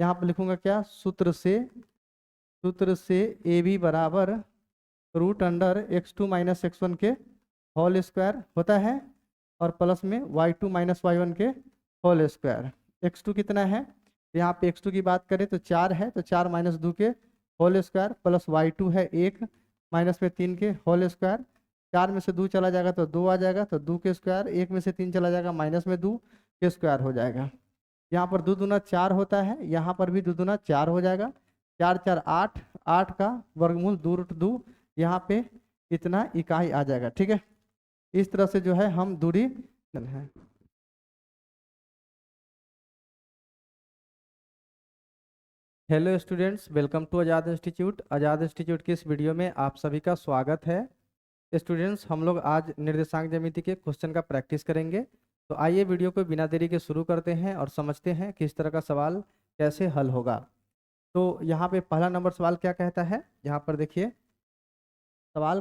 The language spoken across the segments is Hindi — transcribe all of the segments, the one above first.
यहाँ पर लिखूंगा क्या, सूत्र से ए बी बराबर root under x2 minus x1 के होल स्क्वायर होता है और प्लस में y2 माइनस y1 के होल स्क्वायर। x2 कितना है, यहाँ पे x2 की बात करें तो 4 है, तो 4 माइनस 2 के होल स्क्वायर प्लस y2 है 1 माइनस में 3 के होल स्क्वायर। 4 में से 2 चला जाएगा तो 2 आ जाएगा, तो 2 के स्क्वायर, 1 में से 3 चला जाएगा माइनस में 2 के स्क्वायर हो जाएगा। यहाँ पर 2 दूना 4 होता है, यहाँ पर भी 2 दूना 4 हो जाएगा। 4 4 8, 8 का वर्गमूल 2√2, यहाँ पे इतना इकाई आ जाएगा। ठीक है, इस तरह से जो है हम दूरी है। Hello students, welcome to Azad institute. Azad institute की इस वीडियो में आप सभी का स्वागत है। स्टूडेंट्स, हम लोग आज निर्देशांक ज्यामिति के क्वेश्चन का प्रैक्टिस करेंगे। तो आइए वीडियो को बिना देरी के शुरू करते हैं और समझते हैं कि इस तरह का सवाल कैसे हल होगा। तो यहाँ पे पहला नंबर सवाल क्या कहता है, यहाँ पर देखिए सवाल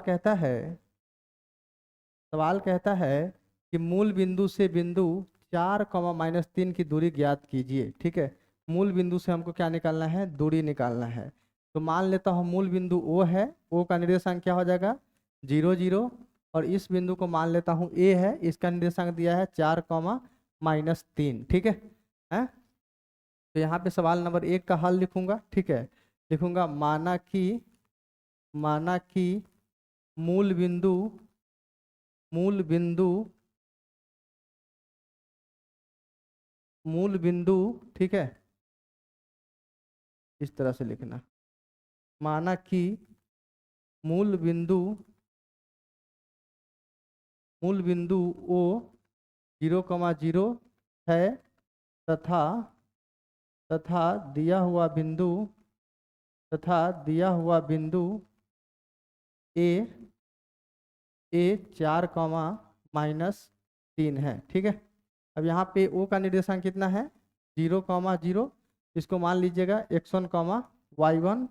कहता है कि मूल बिंदु से बिंदु 4, -3 की दूरी ज्ञात कीजिए। ठीक है, मूल बिंदु से हमको क्या निकालना है, दूरी निकालना है। तो मान लेता हूँ मूल बिंदु O है, O का निर्देशांक क्या हो जाएगा 0 0, और इस बिंदु को मान लेता हूँ A है, इसका निर्देशांक दिया है 4, -3। ठीक है, तो यहाँ पे सवाल नंबर 1 का हल लिखूंगा। ठीक है, लिखूंगा माना कि मूल बिंदु, ठीक है, इस तरह से लिखना, माना कि मूल बिंदु O 0, 0 है तथा दिया हुआ बिंदु A 4, -3 है। ठीक है, अब यहाँ पे O का निर्देशांक कितना है 0, 0, इसको मान लीजिएगा x1, y1,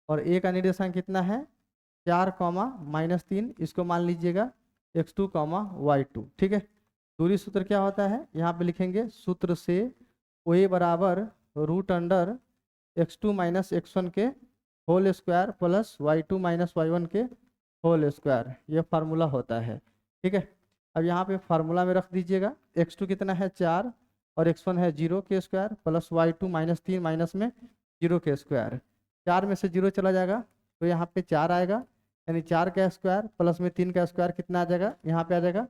और A का निर्देशांक कितना है 4, -3, इसको मान लीजिएगा x2, y2। ठीक है, दूरी सूत्र क्या होता है, यहाँ पे लिखेंगे सूत्र से OA बराबर root under x2 minus x1 के whole square plus y2 minus y1 के होल स्क्वायर, ये फार्मूला होता है। ठीक है, अब यहाँ पे फार्मूला में रख दीजिएगा x2 कितना है 4 और x1 है 0 के स्क्वायर प्लस y2 -3 माइनस में 0 के स्क्वायर। 4 में से 0 चला जाएगा तो यहाँ पे 4 आएगा, यानी 4 का स्क्वायर प्लस में 3 का स्क्वायर कितना आ जाएगा, यहाँ पे आ जाएगा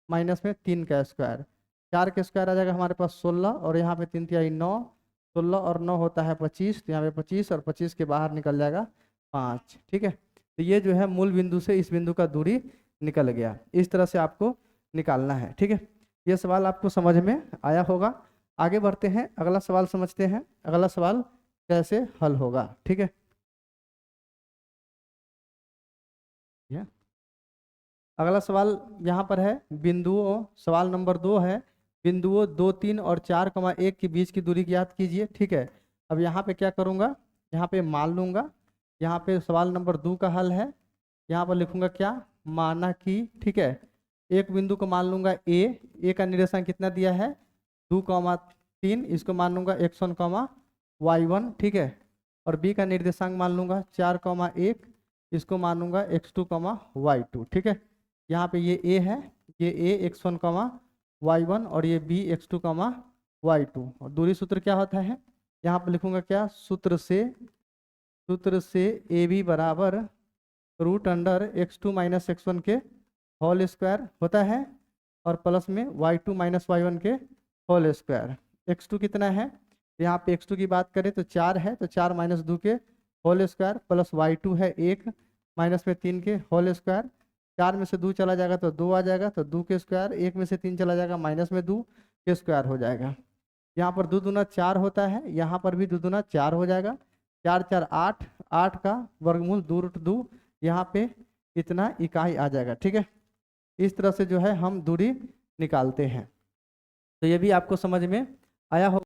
माइनस में 3 का स्क्वायर। 4 के स्क्वायर आ जाएगा हमारे पास 16, और यहाँ पे 3 तिहाई 9, 16 और 9 होता है 25, तो यहाँ पे 25 और 25 के बाहर निकल जाएगा 5। ठीक है, तो ये जो है मूल बिंदु से इस बिंदु का दूरी निकल गया। इस तरह से आपको निकालना है। ठीक है, ये सवाल आपको समझ में आया होगा। आगे बढ़ते हैं, अगला सवाल समझते हैं, अगला सवाल कैसे हल होगा। ठीक है, अगला सवाल यहाँ पर है बिंदुओं, सवाल नंबर 2 है, बिंदुओं 2, 3 और 4, 1 के बीच की दूरी ज्ञात कीजिए। ठीक है, अब यहाँ पे क्या करूँगा, यहाँ पे मान लूँगा, यहाँ पे सवाल नंबर 2 का हल है, यहाँ पर लिखूँगा क्या, माना कि, ठीक है, एक बिंदु को मान लूँगा ए का निर्देशांक कितना दिया है 2, 3, इसको मान लूँगा x1, y1। ठीक है, और बी का निर्देशांक मान लूँगा 4, 1, इसको मान लूँगा x2, y2। ठीक है, यहाँ पे ये a है, ये a x1, y1, और ये b x2, y2, और दूरी सूत्र क्या होता है, यहाँ पर लिखूँगा क्या, सूत्र से ए बी बराबर root under x2 minus x1 के होल स्क्वायर होता है और प्लस में y2 माइनस y1 के होल स्क्वायर। x2 कितना है, यहाँ पे x2 की बात करें तो 4 है, तो 4 - 2 के होल स्क्वायर प्लस y2 है 1 माइनस में 3 के होल स्क्वायर। 4 में से 2 चला जाएगा तो 2 आ जाएगा, तो 2 के स्क्वायर, 1 में से 3 चला जाएगा माइनस में 2 के स्क्वायर हो जाएगा। यहाँ पर 2 दूना 4 होता है, यहाँ पर भी 2 दूना 4 हो जाएगा। 4 4 8, 8 का वर्गमूल 2√2, यहाँ पे इतना इकाई आ जाएगा। ठीक है, इस तरह से जो है हम दूरी निकालते हैं। तो ये भी आपको समझ में आया होगा।